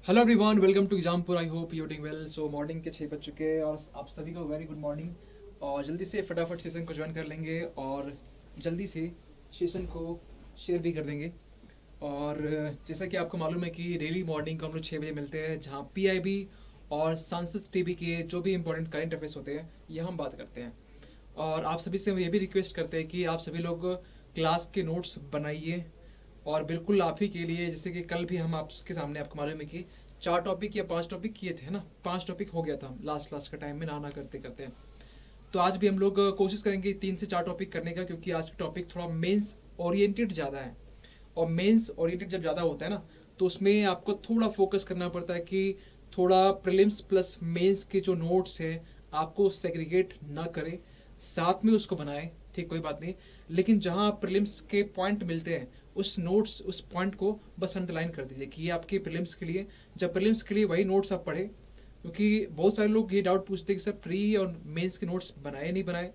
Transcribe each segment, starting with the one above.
Hello everyone, welcome to Exampur. I hope you doing well. So morning के 6 बज चुके हैं और आप सभी को वेरी गुड मॉर्निंग। और जल्दी से फटाफट सेशन को ज्वाइन कर लेंगे और जल्दी से सेशन को शेयर भी कर देंगे। और जैसा कि आपको मालूम है कि डेली मॉर्निंग को हम लोग 6 बजे मिलते हैं, जहाँ पीआईबी और सांसद टीवी के जो भी इंपॉर्टेंट करंट अफेयर्स होते हैं ये हम बात करते हैं। और आप सभी से हम ये भी रिक्वेस्ट करते हैं कि आप सभी लोग क्लास के नोट्स बनाइए। और बिल्कुल आप ही के लिए, जैसे कि कल भी हम आपके सामने आपको मालूम है कि 4 टॉपिक या 5 टॉपिक किए थे ना, 5 टॉपिक हो गया था लास्ट क्लास के टाइम में ना करते करते। तो आज भी हम लोग कोशिश करेंगे 3 से 4 टॉपिक करने का, क्योंकि आज का टॉपिक थोड़ा मेंस ओरिएंटेड ज़्यादा है। और मेंस ओरिएंटेड जब ज़्यादा होता है ना, तो उसमें आपको थोड़ा फोकस करना पड़ता है कि थोड़ा प्रीलिम्स प्लस मेंस के जो नोट्स है आपको सेग्रीगेट ना करें, साथ में उसको बनाएं। ठीक, कोई बात नहीं, लेकिन जहाँ प्रीलिम्स के पॉइंट मिलते हैं उस नोट्स उस पॉइंट को बस अंडरलाइन कर दीजिए कि ये आपके प्रीलिम्स के लिए, जब प्रीलिम्स के लिए वही नोट्स आप पढ़े। क्योंकि बहुत सारे लोग ये डाउट पूछते हैं कि सर प्री और मेंस के नोट्स बनाए नहीं बनाए।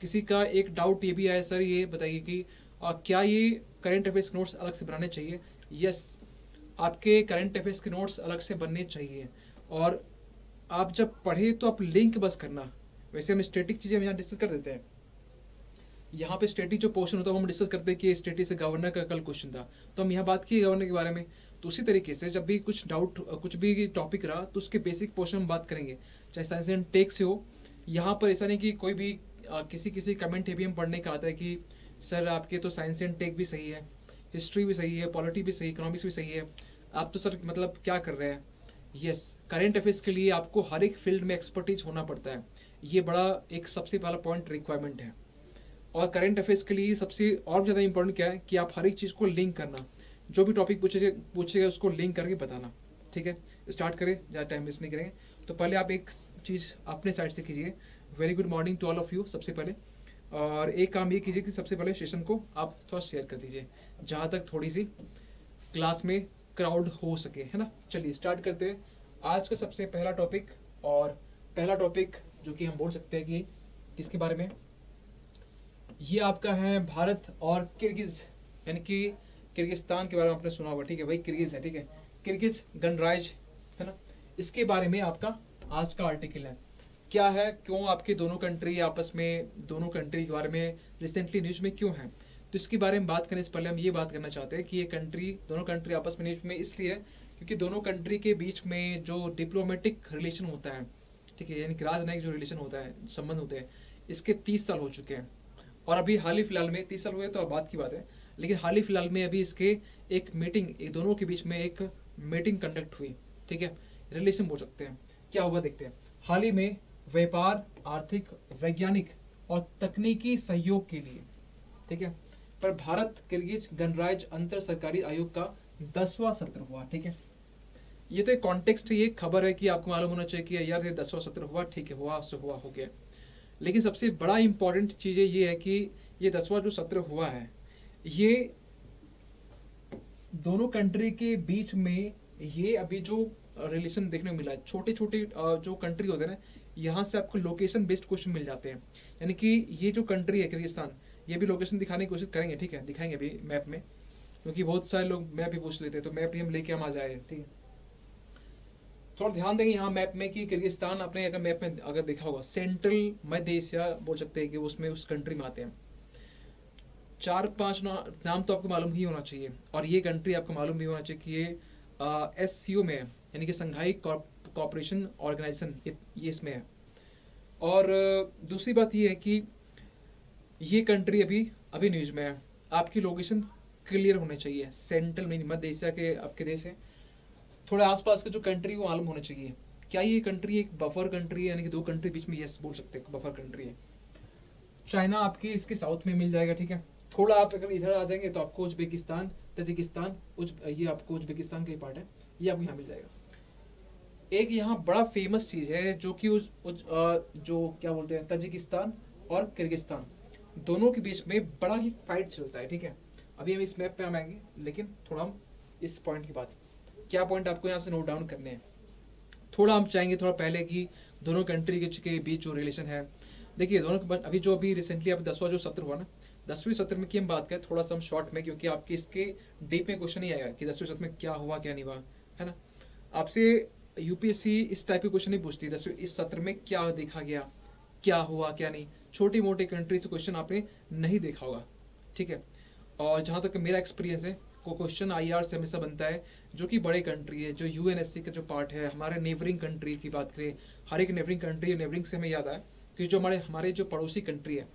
किसी का एक डाउट ये भी आया, सर ये बताइए कि क्या ये करंट अफेयर्स नोट्स अलग से बनाने चाहिए। यस, आपके करंट अफेयर्स के नोट्स अलग से बनने चाहिए। और आप जब पढ़े तो आप लिंक बस करना। वैसे हम स्टैटिक चीज़ें हम यहाँ डिस्कस कर देते हैं। यहाँ पे स्टेटी जो पोर्शन होता है वो हम डिस्कस करते हैं कि स्टेटी से गवर्नर का कल क्वेश्चन था, तो हम यहाँ बात की गवर्नर के बारे में। तो उसी तरीके से जब भी कुछ डाउट कुछ भी टॉपिक रहा तो उसके बेसिक पोर्शन हम बात करेंगे, चाहे साइंस एंड टेक से हो। यहाँ पर ऐसा नहीं कि कोई भी किसी किसी कमेंट है भी हम पढ़ने का आता है कि सर आपके तो साइंस एंड टेक भी सही है, हिस्ट्री भी सही है, पॉलिटी भी सही, इकोनॉमिक्स भी सही है, आप तो सर मतलब क्या कर रहे हैं। यस, करेंट अफेयर्स के लिए आपको हर एक फील्ड में एक्सपर्टीज होना पड़ता है। ये बड़ा एक सबसे पहला पॉइंट रिक्वायरमेंट है। और करंट अफेयर्स के लिए सबसे और ज़्यादा इंपॉर्टेंट क्या है कि आप हर एक चीज़ को लिंक करना। जो भी टॉपिक पूछेगा उसको लिंक करके बताना। ठीक है, स्टार्ट करें, ज़्यादा टाइम वेस्ट नहीं करेंगे। तो पहले आप एक चीज़ अपने साइड से कीजिए। Very good morning to all of you सबसे पहले। और एक काम ये कीजिए कि सबसे पहले सेशन को आप थोड़ा शेयर कर दीजिए, जहाँ तक थोड़ी सी क्लास में क्राउड हो सके, है ना। चलिए स्टार्ट करते हैं आज का सबसे पहला टॉपिक। और पहला टॉपिक जो कि हम बोल सकते हैं कि किसके बारे में, ये आपका है भारत और किर्गिज, यानी कि किर्गिस्तान के बारे में आपने सुना होगा। ठीक है भाई, किर्गिज है, ठीक है, किर्गिज गणराज्य है ना। इसके बारे में आपका आज का आर्टिकल है। क्या है, क्यों आपके दोनों कंट्री आपस में, दोनों कंट्री के बारे में रिसेंटली न्यूज में क्यों है, तो इसके बारे में बात करने से पहले हम ये बात करना चाहते हैं कि ये कंट्री, दोनों कंट्री आपस में न्यूज में इसलिए है क्योंकि दोनों कंट्री के बीच में जो डिप्लोमेटिक रिलेशन होता है, ठीक है, यानी कि राजनयिक जो रिलेशन होता है, संबंध होते हैं, इसके 30 साल हो चुके हैं। और अभी हाल ही फिलहाल में 30 साल हुए तो अब बात की बात है, लेकिन हाल ही फिलहाल में अभी इसके एक मीटिंग, एक दोनों के बीच में एक मीटिंग कंडक्ट हुई। ठीक है, रिलेशन बोल सकते हैं। क्या हुआ देखते हैं। हाल ही में व्यापार, आर्थिक, वैज्ञानिक और तकनीकी सहयोग के लिए, ठीक है, पर भारत किर्गिज गणराज्य अंतर सरकारी आयोग का 10वां सत्र हुआ। ठीक है, ये तो एक कॉन्टेक्स्ट, ये खबर है कि आपको मालूम होना चाहिए कि यार ये 10वां सत्र हुआ, ठीक है, हुआ सो हुआ, हो गया। लेकिन सबसे बड़ा इंपॉर्टेंट चीज़ ये है कि ये 10वां जो सत्र हुआ है, ये दोनों कंट्री के बीच में, ये अभी जो रिलेशन देखने को मिला है, छोटे छोटे जो कंट्री होते हैं ना, यहाँ से आपको लोकेशन बेस्ड क्वेश्चन मिल जाते हैं। यानी कि ये जो कंट्री है किर्गिस्तान, ये भी लोकेशन दिखाने की कोशिश करेंगे। ठीक है, दिखाएंगे अभी मैप में, क्योंकि बहुत सारे लोग मैप भी पूछ लेते हैं, तो मैप भी हम लेके हम आ जाए। ठीक है, थोड़ा ध्यान देंगे यहाँ मैप में कि किर्गिस्तान, आपने अगर मैप में अगर देखा होगा, सेंट्रल मध्य एशिया बोल सकते हैं कि उसमें उस कंट्री में आते हैं। 4-5 नाम तो आपको मालूम ही होना चाहिए। और ये कंट्री आपको मालूम भी होना चाहिए कि ये SCO में है, यानी कि संघाई कॉपरेशन ऑर्गेनाइजेशन, ये इसमें है। और दूसरी बात ये है कि ये कंट्री अभी अभी न्यूज में है। आपकी लोकेशन क्लियर होने चाहिए। सेंट्रल में, मध्य एशिया के आपके देश है, थोड़े आसपास के जो कंट्री वो मालूम होना चाहिए। क्या ये कंट्री एक बफर कंट्री है, यानी कि दो कंट्री बीच में, यस बोल सकते हैं बफर कंट्री है। चाइना आपकी इसके साउथ में मिल जाएगा। ठीक है, थोड़ा आप अगर इधर आ जाएंगे तो आपको उज्बेकिस्तान, तजिकिस्तान, ये आपको उज्बेकिस्तान का ही पार्ट है, ये आपको यहाँ मिल जाएगा। एक यहाँ बड़ा फेमस चीज़ है जो कि जो क्या बोलते हैं, तजिकिस्तान और किर्गिस्तान दोनों के बीच में बड़ा ही फाइट चलता है। ठीक है, अभी हम इस मैप पे हम आएंगे, लेकिन थोड़ा हम इस पॉइंट की बात, क्या पॉइंट आपको यहाँ से नोट डाउन करने हैं। थोड़ा हम चाहेंगे थोड़ा पहले कि दोनों कंट्री के बीच जो रिलेशन है, देखिए दोनों अभी जो अभी रिसेंटली अब 10वां जो सत्र हुआ ना, 10वीं सत्र में की हम बात करें थोड़ा सा हम शॉर्ट में, क्योंकि आपके इसके डीप में क्वेश्चन नहीं आएगा कि 10वीं सत्र में क्या हुआ क्या नहीं हुआ, है ना। आपसे यूपीएससी इस टाइप के क्वेश्चन नहीं पूछती, जैसे इस सत्र में क्या देखा गया, क्या हुआ क्या नहीं, छोटी मोटी कंट्री से क्वेश्चन आपने नहीं देखा होगा, ठीक है। और जहाँ तक मेरा एक्सपीरियंस है, को क्वेश्चन आईआर से हमेशा बनता है जो कि बड़े कंट्री है, जो यूएनएससी का जो पार्ट है, हमारे नेबरिंग कंट्री की बात करें, हर एक नेबरिंग कंट्री, नेबरिंग से हमें याद आया कि जो हमारे हमारे जो पड़ोसी कंट्री है,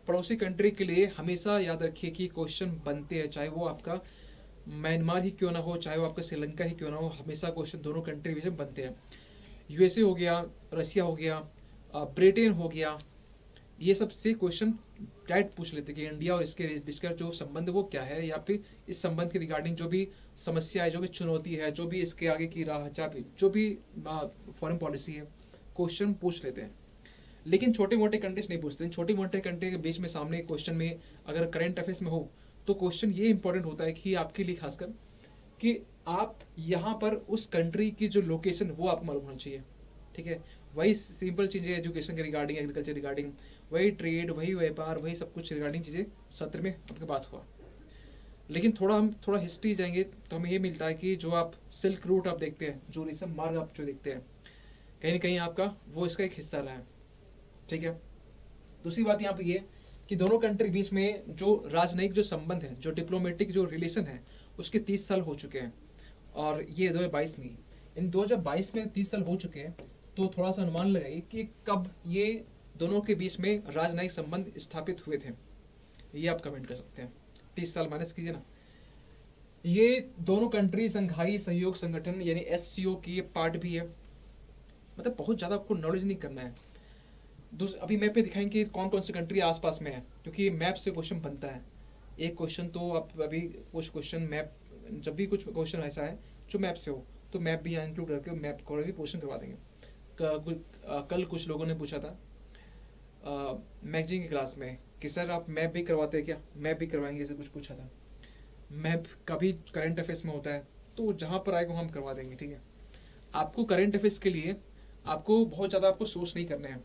पड़ोसी कंट्री के लिए हमेशा याद रखिए कि क्वेश्चन बनते हैं, चाहे वो आपका म्यांमार ही क्यों ना हो, चाहे वो आपका श्रीलंका ही क्यों ना हो, हमेशा क्वेश्चन दोनों कंट्री में बनते हैं। यूएसए हो गया, रशिया हो गया, ब्रिटेन हो गया, ये सब से क्वेश्चन डायरेक्ट पूछ लेते कि इंडिया और इसके बीच का जो संबंध वो क्या है, या फिर इस संबंध के रिगार्डिंग जो भी समस्या है, जो भी चुनौती है, जो भी इसके आगे की राह, जो भी फॉरेन पॉलिसी है, क्वेश्चन पूछ लेते हैं। लेकिन छोटे मोटे कंट्रीज नहीं पूछते। छोटी मोटे कंट्री के बीच में सामने क्वेश्चन में अगर करंट अफेयर्स में हो तो क्वेश्चन ये इंपॉर्टेंट होता है कि आपके लिए खासकर कि आप यहाँ पर उस कंट्री की जो लोकेशन वो आपको मालूम होना चाहिए, ठीक है। वही सिंपल चीज़ें एजुकेशन के रिगार्डिंग, एग्रीकल्चर रिगार्डिंग, वही ट्रेड, वही व्यापार, वही सब कुछ रिगार्डिंग चीज़ें सत्र में आपके बात हुआ। लेकिन हम थोड़ा हिस्ट्री जाएंगे तो हमें ये मिलता है कि जो आप सिल्क रूट आप देखते हैं, जो रेशम मार्ग आप जो देखते हैं, कहीं ना कहीं आपका वो इसका एक हिस्सा रहा है, ठीक है। दूसरी बात यहाँ पे ये कि दोनों कंट्री बीच में जो राजनयिक जो संबंध है, जो डिप्लोमेटिक जो रिलेशन है, उसके 30 साल हो चुके हैं, और ये 2022 में, इन 2022 में 30 साल हो चुके हैं। तो थोड़ा सा अनुमान लगाइए कि कब ये दोनों के बीच में राजनयिक संबंध स्थापित हुए थे, ये आप कमेंट कर सकते हैं। 30 साल माइनस कीजिए ना। ये दोनों कंट्री संघाई सहयोग संगठन यानी एससीओ की पार्ट भी है, मतलब बहुत ज़्यादा आपको नॉलेज नहीं करना है। अभी मैप पे दिखाएंगे कौन कौन सी कंट्री आसपास में है, क्योंकि मैप से क्वेश्चन बनता है। एक क्वेश्चन तो आप अभी कुछ क्वेश्चन मैप, जब भी कुछ क्वेश्चन ऐसा है जो मैप से हो तो मैप भी यहाँ इंक्लूड करके मैप को भी क्वेश्चन करवा देंगे। कल कुछ लोगों ने पूछा था मैगजीन की क्लास में कि सर आप मैप भी करवाते हैं क्या, मैप भी करवाएंगे, ऐसे कुछ पूछा था। मैप कभी करंट अफेयर्स में होता है, तो जहाँ पर आएगा हम करवा देंगे, ठीक है। आपको करंट अफेयर्स के लिए आपको बहुत ज़्यादा आपको सोच नहीं करना है,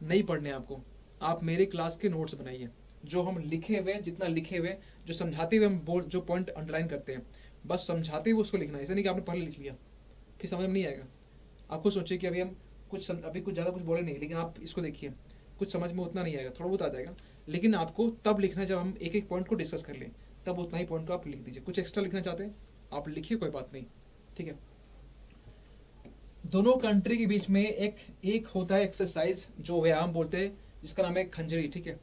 नहीं पढ़ने आपको। आप मेरे क्लास के नोट्स बनाइए, जो हम लिखे हुए, जितना लिखे हुए, जो समझाते हुए हम जो पॉइंट अंडरलाइन करते हैं, बस समझाते हुए उसको लिखना है। ऐसा नहीं कि आपने पढ़ लिख लिया फिर समझ में नहीं आएगा। आपको सोचिए कि अभी हम अभी कुछ ज़्यादा कुछ बोले नहीं, लेकिन आप इसको देखिए, कुछ समझ में उतना नहीं आएगा, थोड़ा बहुत आ जाएगा, लेकिन आपको तब लिखना है जब हम एक एक पॉइंट को डिस्कस कर लें, तब उतना ही पॉइंट को आप लिख दीजिए। कुछ एक्स्ट्रा लिखना चाहते हैं आप लिखिए, कोई बात नहीं, ठीक है। दोनों कंट्री के बीच में एक होता है एक्सरसाइज जो व्यायाम बोलते हैं, जिसका नाम है खंजरी, ठीक है।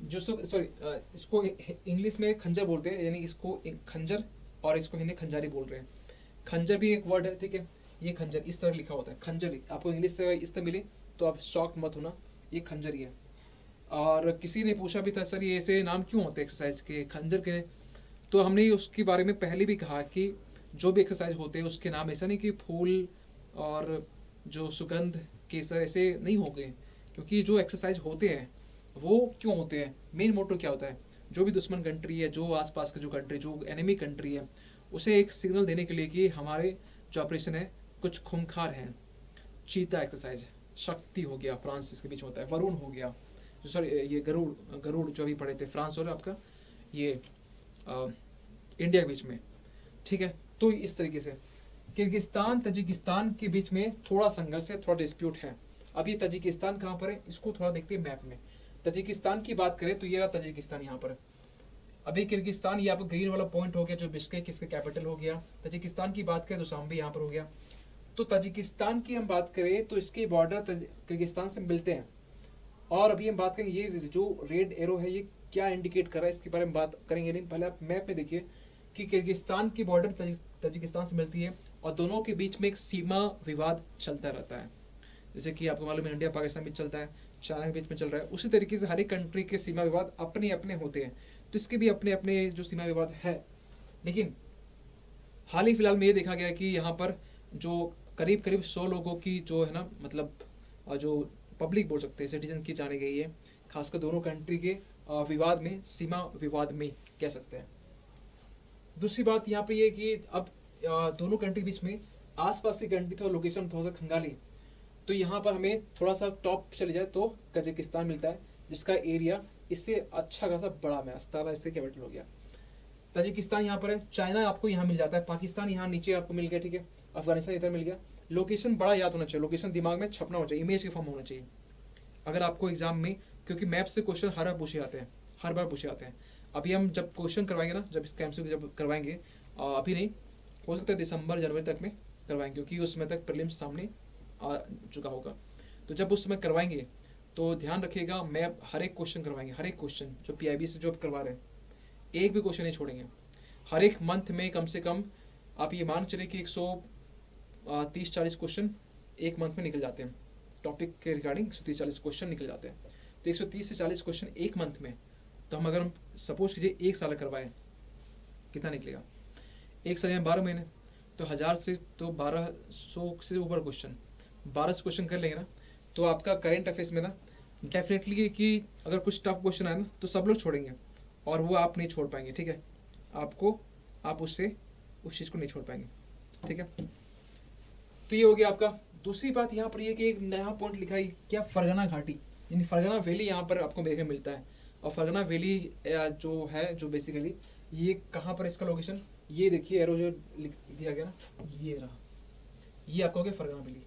जो सॉरी इसको इंग्लिश में खंजर बोलते हैं, यानी इसको खंजर, और इसको हिंदी खंजारी बोल रहे हैं। खंजर भी एक वर्ड है, ठीक है। ये खंजर इस तरह लिखा होता है, खंजरी। आपको इंग्लिश से इस तरह मिले तो आप शॉक मत होना, ये खंजर ही है। और किसी ने पूछा भी था सर ये ऐसे नाम क्यों होते हैं एक्सरसाइज के, खंजर के, तो हमने उसके बारे में पहले भी कहा कि जो भी एक्सरसाइज होते हैं उसके नाम ऐसा नहीं कि फूल और जो सुगंध केसर ऐसे नहीं हो गए, क्योंकि जो एक्सरसाइज होते हैं वो क्यों होते हैं, मेन मोटो क्या होता है, जो भी दुश्मन कंट्री है, जो आसपास का जो कंट्री, जो एनिमी कंट्री है, उसे एक सिग्नल देने के लिए कि हमारे जो ऑपरेशन है कुछ खूंखार है। चीता एक्सरसाइज, शक्ति हो गया, फ्रांस इसके बीच होता है, वरुण हो गया, सॉरी ये गरुड़ जो अभी पढ़े थे, फ्रांस और आपका ये इंडिया के बीच में, ठीक है। तो इस तरीके से किर्गिस्तान तजिकिस्तान के बीच में थोड़ा संघर्ष है, थोड़ा डिस्प्यूट है। अब ये तजिकिस्तान कहाँ पर है, इसको थोड़ा देखते हैं मैप में। तजिकिस्तान की बात करें तो ये रहा तजिकिस्तान यहाँ पर। अभी किर्गिस्तान ये आपको ग्रीन वाला पॉइंट हो गया जो बिश्केक इसका कैपिटल हो गया। तजिकिस्तान की बात करें तो दुशांबे यहाँ पर हो गया। तो तजिकिस्तान की हम बात करें तो इसके बॉर्डर किर्गिस्तान से मिलते हैं। और अभी हम बात करेंगे ये जो रेड एरो है ये क्या इंडिकेट कर रहा है, इसके बारे में बात करेंगे, लेकिन पहले आप मैप में देखिए कि किर्गिस्तान की बॉर्डर तजिकिस्तान से मिलती है और दोनों के बीच में एक सीमा विवाद चलता रहता है। जैसे कि आपको मालूम है इंडिया पाकिस्तान बीच चलता है, चाइना के बीच में चल रहा है, उसी तरीके से हर एक कंट्री के सीमा विवाद अपने अपने होते हैं। तो इसके भी अपने अपने जो सीमा विवाद है। लेकिन हाल ही फिलहाल में ये देखा गया कि यहाँ पर जो करीब करीब 100 लोगों की जो है ना, मतलब जो पब्लिक बोल सकते हैं, सिटीजन की जाने गई है, खासकर दोनों कंट्री के विवाद में, सीमा विवाद में कह सकते हैं। दूसरी बात यहाँ पे ये कि अब दोनों कंट्री बीच में आसपास की कंट्री थोड़ा लोकेशन थोड़ा सा खंगाली, तो यहाँ पर हमें थोड़ा सा टॉप चले जाए तो कजाकिस्तान मिलता है, जिसका एरिया इससे अच्छा खासा बड़ा में, अस्ताना इससे कैपिटल हो गया। ताजिकिस्तान यहाँ पर है, चाइना आपको यहाँ मिल जाता है, पाकिस्तान यहाँ नीचे आपको मिल गया, ठीक है, अफगानिस्तान इधर मिल गया। लोकेशन बड़ा याद होना चाहिए, लोकेशन दिमाग में छपना होना चाहिए, इमेज के फॉर्म होना चाहिए अगर आपको एग्जाम में, क्योंकि मैप से क्वेश्चन हर बार पूछे जाते हैं, हर बार पूछे जाते हैं। अभी हम जब क्वेश्चन करवाएंगे ना, जब इसका एमसीक्यू जब करवाएंगे, अभी नहीं, हो सकता है दिसंबर जनवरी तक में करवाएंगे, क्योंकि उस समय तक प्रीलिम्स सामने आ चुका होगा। तो जब उस समय करवाएंगे तो ध्यान रखिएगा, मैं हर एक क्वेश्चन करवाएंगे, हर एक क्वेश्चन जो पीआईबी से जो करवा रहे हैं, एक भी क्वेश्चन नहीं छोड़ेंगे। हर एक मंथ में कम से कम आप ये मान चले कि 130-40 क्वेश्चन एक मंथ में निकल जाते हैं, टॉपिक के रिगार्डिंग 130-40 क्वेश्चन निकल जाते हैं। तो 130 से 40 क्वेश्चन एक मंथ में, तो हम अगर हम सपोज कीजिए एक साल करवाएं, कितना निकलेगा, एक साल में 12 महीने, तो 1000 से तो 1200 से ऊपर क्वेश्चन, 1200 क्वेश्चन कर लेंगे ना, तो आपका करेंट अफेयर्स में ना डेफिनेटली कि अगर कुछ टफ क्वेश्चन आए ना तो सब लोग छोड़ेंगे, और वो आप नहीं छोड़ पाएंगे, ठीक है, आप उससे उस चीज़ को नहीं छोड़ पाएंगे, ठीक है। तो ये हो गया आपका। दूसरी बात यहाँ पर ये कि एक नया पॉइंट लिखा है क्या, फरगना घाटी, यानी फरगना वैली यहाँ पर आपको देखने मिलता है। और फरगना वैली जो है, जो बेसिकली ये कहाँ पर इसका लोकेशन, ये देखिए एरो जो लिख दिया गया ना, ये रहा, ये आपको हो गया फरगना वैली।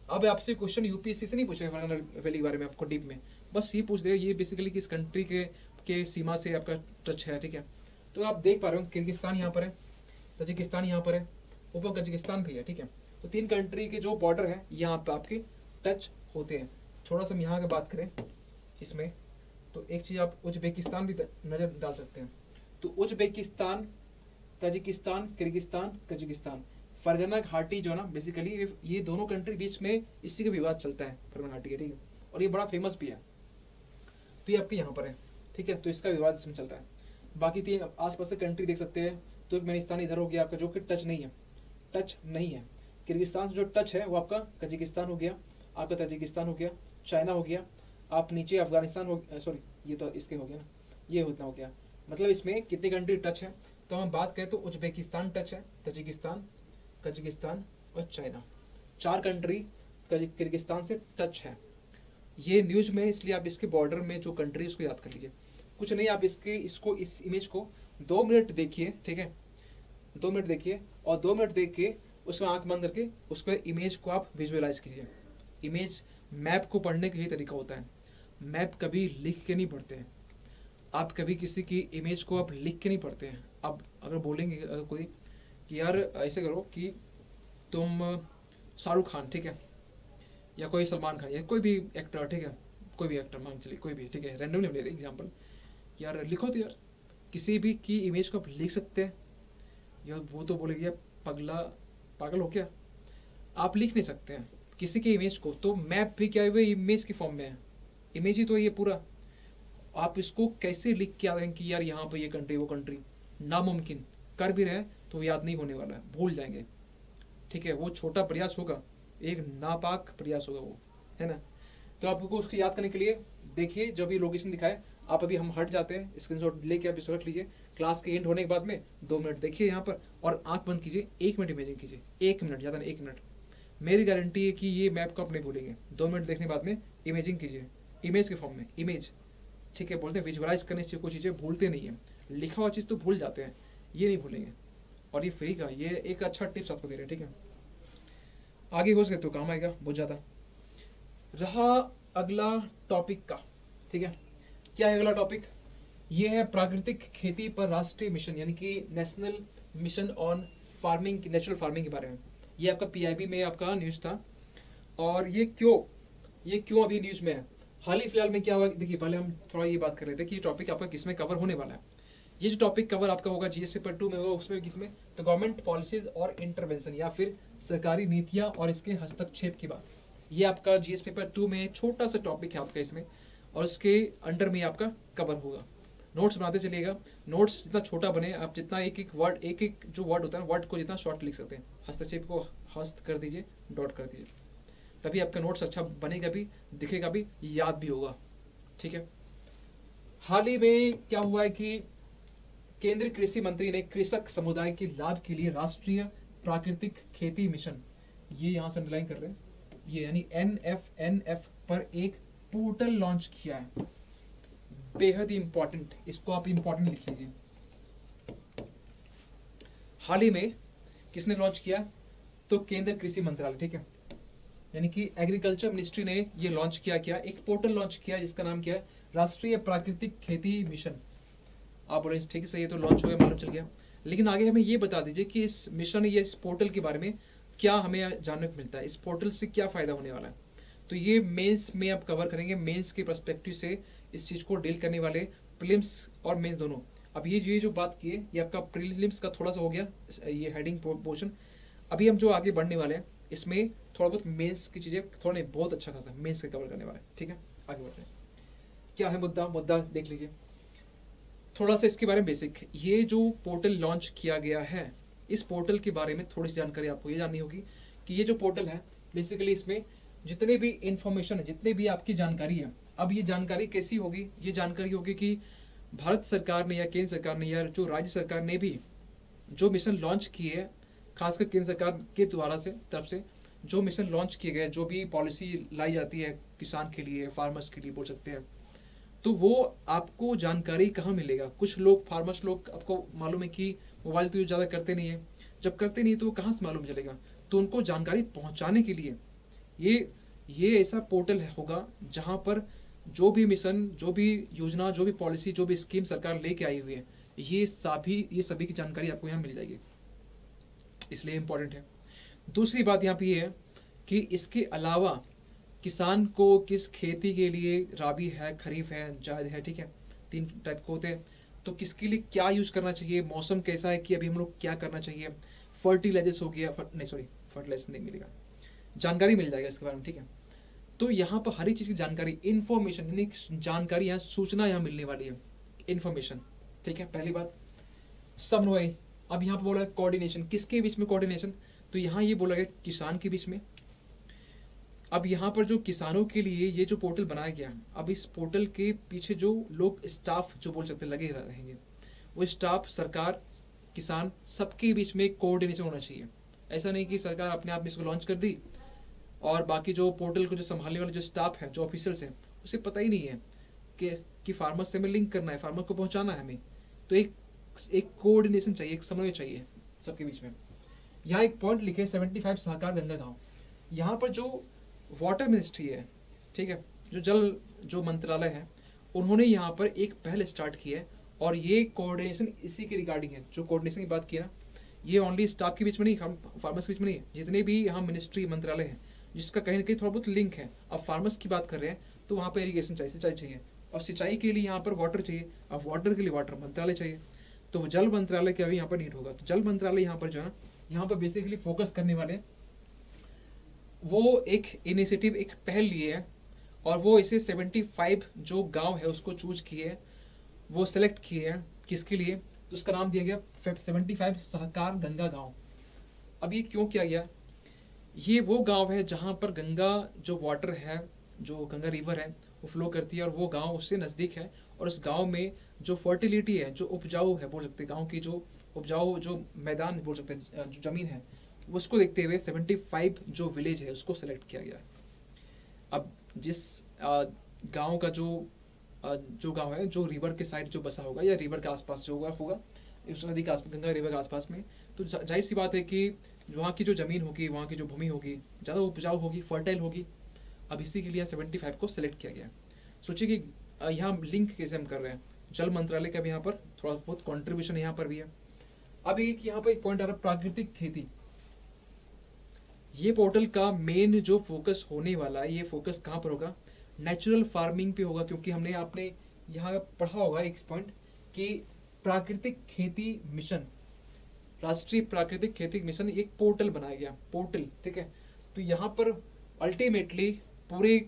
अब आपसे क्वेश्चन यूपीएससी से नहीं पूछेगा फरगना वैली के बारे में आपको डीप में, बस ये पूछ देगा ये बेसिकली किस कंट्री के सीमा से आपका टच है, ठीक है। तो आप देख पा रहे हो किर्गिस्तान यहाँ पर है, तजिकिस्तान यहाँ पर है, ऊपर कजाकिस्तान भी है, ठीक है। तो 3 कंट्री के जो बॉर्डर है यहाँ पे आपके टच होते हैं। थोड़ा सा हम यहाँ की बात करें इसमें, तो एक चीज़ आप उज्बेकिस्तान भी नज़र डाल सकते हैं। तो Uzbekistan, Tajikistan, Kyrgyzstan, Kazakhstan, Fergana घाटी जो है ना, बेसिकली ये दोनों कंट्री बीच में इसी का विवाद चलता है, फरगना घाटी का, ठीक है, और ये बड़ा फेमस भी है। तो ये आपके यहाँ पर है, ठीक है, तो इसका विवाद इसमें चल रहा है। बाकी 3 आसपास से कंट्री देख सकते हैं, तुर्कमेनिस्तान इधर हो गया आपका, जो कि टच नहीं है। किर्गिस्तान से जो टच है वो आपका कजाकिस्तान हो गया, आपका तजिकिस्तान हो गया, चाइना हो गया, आप नीचे अफगानिस्तान हो, सॉरी ये तो इसके हो गया ना, ये उतना हो गया। मतलब इसमें कितनी कंट्री टच है, तो हम बात करें तो उज्बेकिस्तान टच है, तजिकिस्तान, कजाकिस्तान और चाइना, 4 कंट्री किर्गिस्तान से टच है। ये न्यूज में, इसलिए आप इसके बॉर्डर में जो कंट्री उसको याद कर लीजिए, कुछ नहीं, आप इस इमेज को 2 मिनट देखिए, ठीक है, 2 मिनट देखिए, और 2 मिनट देख के उसमें आंख बंद करके उसको इमेज को आप विजुअलाइज कीजिए। इमेज मैप को पढ़ने का ही तरीका होता है, मैप कभी लिख के नहीं पढ़ते हैं, आप कभी किसी की इमेज को आप लिख के नहीं पढ़ते हैं। आप अगर बोलेंगे अगर कोई कि यार ऐसे करो कि तुम शाहरुख खान, ठीक है, या कोई सलमान खान, या कोई भी एक्टर, ठीक है, कोई भी एक्टर मान चलिए, कोई भी, ठीक है, रैंडमली ले रहे एग्जाम्पल, यार लिखो तो यार, किसी भी की इमेज को आप लिख सकते हैं, या वो तो बोलेगी यार पागल हो क्या, आप लिख नहीं सकते हैं किसी की इमेज को। तो मैप भी क्या है, वो इमेज के फॉर्म में है, इमेज ही तो ये पूरा, आप इसको कैसे लिख के आ रहे हैं कि यार यहाँ पर ये कंट्री वो कंट्री, नामुमकिन, कर भी रहे तो याद नहीं होने वाला है, भूल जाएंगे, ठीक है, वो छोटा प्रयास होगा, एक नापाक प्रयास होगा वो, है ना। तो आपको उसको याद करने के लिए देखिए, जब ये लोकेशन दिखाए, आप अभी हम हट जाते हैं, स्क्रीनशॉट लेके आप इसको रख लीजिए, क्लास के एंड होने के बाद में 2 मिनट देखिए यहाँ पर, और आंख बंद कीजिए, 1 मिनट इमेजिंग कीजिए, 1 मिनट, ज़्यादा नहीं, 1 मिनट, मेरी गारंटी है कि ये मैप को आप नहीं भूलेंगे। 2 मिनट देखने के बाद में इमेजिंग कीजिए, इमेज के फॉर्म में, इमेज, ठीक है, बोलते हैं विजुअलाइज करने से कोई चीज़ें भूलते नहीं है, लिखा हुआ चीज़ तो भूल जाते हैं, ये नहीं भूलेंगे। और ये फ्री का, ये एक अच्छा टिप्स आपको दे रहे हैं, ठीक है, आगे हो सके तो काम आएगा बहुत ज़्यादा। रहा अगला टॉपिक का, ठीक है, क्या है अगला टॉपिक, ये है प्राकृतिक खेती पर राष्ट्रीय मिशन, यानी कि national mission on farming, natural farming के बारे में। ये आपका पीआईबी में आपका न्यूज़ था, और ये क्यों अभी न्यूज़ में है, हाल ही फिलहाल में क्या हुआ, देखिए पहले हम थोड़ा ये बात कर रहे थे कि टॉपिक आपका किसमें कवर होने वाला है। ये जो टॉपिक कवर आपका होगा जीएस पेपर 2 में होगा, उसमें किसमें, तो गवर्नमेंट पॉलिसीज और इंटरवेंशन, या फिर सरकारी नीतियाँ और इसके हस्तक्षेप की बात। ये आपका जीएस पेपर 2 में छोटा सा टॉपिक है आपका इसमें, और उसके अंडर में आपका कवर होगा। नोट्स बनाते चलिएगा, नोट्स जितना छोटा बने, आप जितना एक एक जो वर्ड होता है वर्ड को जितना शॉर्ट लिख सकते हैं, हस्तक्षेप को हस्त कर दीजिए, डॉट कर दीजिए, तभी आपका नोट्स अच्छा बनेगा भी, दिखेगा भी, याद भी होगा, ठीक है। हाल ही में क्या हुआ है कि केंद्रीय कृषि मंत्री ने कृषक समुदाय के लाभ के लिए राष्ट्रीय प्राकृतिक खेती मिशन, ये यहाँ से अंडरलाइन कर रहे हैं, ये यानी NFNF पर एक पोर्टल लॉन्च किया है, बेहद ही इंपॉर्टेंट, इसको आप इंपॉर्टेंट लिख लीजिए, हाल ही में किसने लॉन्च किया, तो केंद्रीय कृषि मंत्रालय, ठीक है, यानी कि एग्रीकल्चर मिनिस्ट्री ने ये लॉन्च किया, क्या एक पोर्टल लॉन्च किया जिसका नाम क्या है, राष्ट्रीय प्राकृतिक खेती मिशन। आप बोले ठीक है सही है, तो लॉन्च हो गया, मालूम चल गया। लेकिन आगे हमें ये बता दीजिए कि इस मिशन या इस पोर्टल के बारे में क्या हमें जानने को मिलता है, इस पोर्टल से क्या फायदा होने वाला है। तो ये मेंस में आप कवर करेंगे, मेंस के पर्सपेक्टिव से इस चीज को डील करने वाले, प्रीलिम्स और मेंस दोनों। अब ये जो बात की है ये आपका प्रीलिम्स का थोड़ा सा हो गया, ये हेडिंग पोर्शन। अभी हम जो आगे बढ़ने वाले हैं इसमें थोड़ा बहुत मेंस की चीजें, थोड़ा नहीं बहुत अच्छा खासा मेंस का कवर करने वाले, ठीक है। आगे बढ़ते हैं, क्या है मुद्दा देख लीजिए थोड़ा सा इसके बारे में बेसिक। ये जो पोर्टल लॉन्च किया गया है, इस पोर्टल के बारे में थोड़ी सी जानकारी आपको ये जाननी होगी कि ये जो पोर्टल है बेसिकली इसमें जितने भी इंफॉर्मेशन है, जितने भी आपकी जानकारी है, अब ये जानकारी कैसी होगी, ये जानकारी होगी कि भारत सरकार ने या केंद्र सरकार ने या जो राज्य सरकार ने भी जो मिशन लॉन्च किए है, खासकर केंद्र सरकार के द्वारा से तरफ से जो मिशन लॉन्च किए गए, जो भी पॉलिसी लाई जाती है किसान के लिए, फार्मर्स के लिए बोल सकते हैं, तो वो आपको जानकारी कहाँ मिलेगा। कुछ लोग फार्मर्स लोग, आपको मालूम है कि मोबाइल तो ज़्यादा करते नहीं है, जब करते नहीं तो वो कहाँ से मालूम चलेगा, तो उनको जानकारी पहुँचाने के लिए ये ऐसा पोर्टल होगा जहाँ पर जो भी मिशन, जो भी योजना, जो भी पॉलिसी, जो भी स्कीम सरकार लेके आई हुई है, ये सभी की जानकारी आपको यहाँ मिल जाएगी, इसलिए इम्पोर्टेंट है। दूसरी बात यहाँ पे ये है कि इसके अलावा किसान को किस खेती के लिए, राबी है, खरीफ है, जायद है, ठीक है, 3 टाइप के होते हैं, तो किसके लिए क्या यूज करना चाहिए, मौसम कैसा है कि अभी हम लोग क्या करना चाहिए, फर्टिलाइजर्स हो गया, नहीं सॉरी फर्टिलाइजर नहीं मिलेगा, जानकारी मिल जाएगा इसके बारे में, ठीक है। तो यहाँ पर हर एक चीज की जानकारी, इन्फॉर्मेशन, यानी जानकारी, यहाँ सूचना यहाँ मिलने वाली है, इन्फॉर्मेशन, ठीक है, पहली बात। समन्वय, अब यहाँ पर बोला कोऑर्डिनेशन, किसके बीच में कोऑर्डिनेशन, तो यहाँ ये बोला गया किसान के बीच में। अब यहाँ पर जो किसानों के लिए ये जो पोर्टल बनाया गया, अब इस पोर्टल के पीछे जो लोग, स्टाफ जो बोल सकते लगे रहेंगे, वो स्टाफ, सरकार, किसान, सबके बीच में कोऑर्डिनेशन होना चाहिए। ऐसा नहीं कि सरकार अपने आप में इसको लॉन्च कर दी और बाकी जो पोर्टल को जो संभालने वाले जो स्टाफ है, जो ऑफिसर्स हैं, उसे पता ही नहीं है कि फार्मर से हमें लिंक करना है, फार्मर को पहुंचाना है हमें। तो एक कोऑर्डिनेशन चाहिए, एक समन्वय चाहिए सबके बीच में। यहाँ एक पॉइंट लिखे 75 सहकार गंगा गांव। यहाँ पर जो वाटर मिनिस्ट्री है, ठीक है, जो मंत्रालय है, उन्होंने यहाँ पर एक पहल स्टार्ट की है और ये कोऑर्डिनेशन इसी के रिगार्डिंग है। जो कोऑर्डिनेशन की बात की ना, ये ओनली स्टाफ के बीच में नहीं, फार्मर्स के बीच में नहीं है, जितने भी यहाँ मिनिस्ट्री, मंत्रालय है जिसका कहीं ना कहीं थोड़ा बहुत लिंक है। अब फार्मर्स की बात कर रहे हैं तो वहाँ पर इरीगेशन चाहिए, सिंचाई चाहिए, और सिंचाई के लिए यहाँ पर वाटर चाहिए, अब वाटर के लिए वाटर मंत्रालय चाहिए, तो जल मंत्रालय का भी यहाँ पर नीड होगा। तो जल मंत्रालय यहाँ पर जो है ना, यहाँ पर बेसिकली फोकस करने वाले, वो एक इनिशिएटिव, एक पहल लिए है और वो इसे 75 जो गांव है उसको चूज किए, वो सेलेक्ट किए हैं, किसके लिए, तो उसका नाम दिया गया 75 सहकार गंगा गांव। अब ये क्यों किया गया, ये वो गांव है जहां पर गंगा जो वाटर है, जो गंगा रिवर है, वो फ्लो करती है और वो गांव उससे नज़दीक है, और उस गांव में जो फर्टिलिटी है, जो उपजाऊ है बोल सकते हैं, गाँव की जो उपजाऊ जो मैदान बोल सकते हैं, जो जमीन है, उसको देखते हुए 75 जो विलेज है उसको सेलेक्ट किया गया। अब जिस गांव का जो गांव है, जो रिवर के साइड जो बसा होगा या रिवर के आसपास जो होगा, उस नदी के आसपास, गंगा रिवर के आसपास में, तो जाहिर सी बात है कि वहाँ की जो जमीन होगी, वहाँ की जो भूमि होगी, ज़्यादा उपजाऊ होगी, फर्टाइल होगी। अब इसी के लिए 75 को सेलेक्ट किया गया। सोचिए कि यहाँ लिंक कैसे हम कर रहे हैं, जल मंत्रालय का भी यहाँ पर थोड़ा बहुत कॉन्ट्रीब्यूशन यहाँ पर भी है। अब एक यहाँ पर एक पॉइंट आ रहा है, प्राकृतिक खेती। ये पोर्टल का मेन जो फोकस होने वाला है, ये फोकस कहाँ पर होगा, नेचुरल फार्मिंग पे होगा, क्योंकि हमने आपने यहाँ पढ़ा होगा एक पॉइंट कि प्राकृतिक खेती मिशन, राष्ट्रीय प्राकृतिक खेती मिशन, एक पोर्टल बनाया गया, पोर्टल, ठीक है। तो यहाँ पर अल्टीमेटली पूरे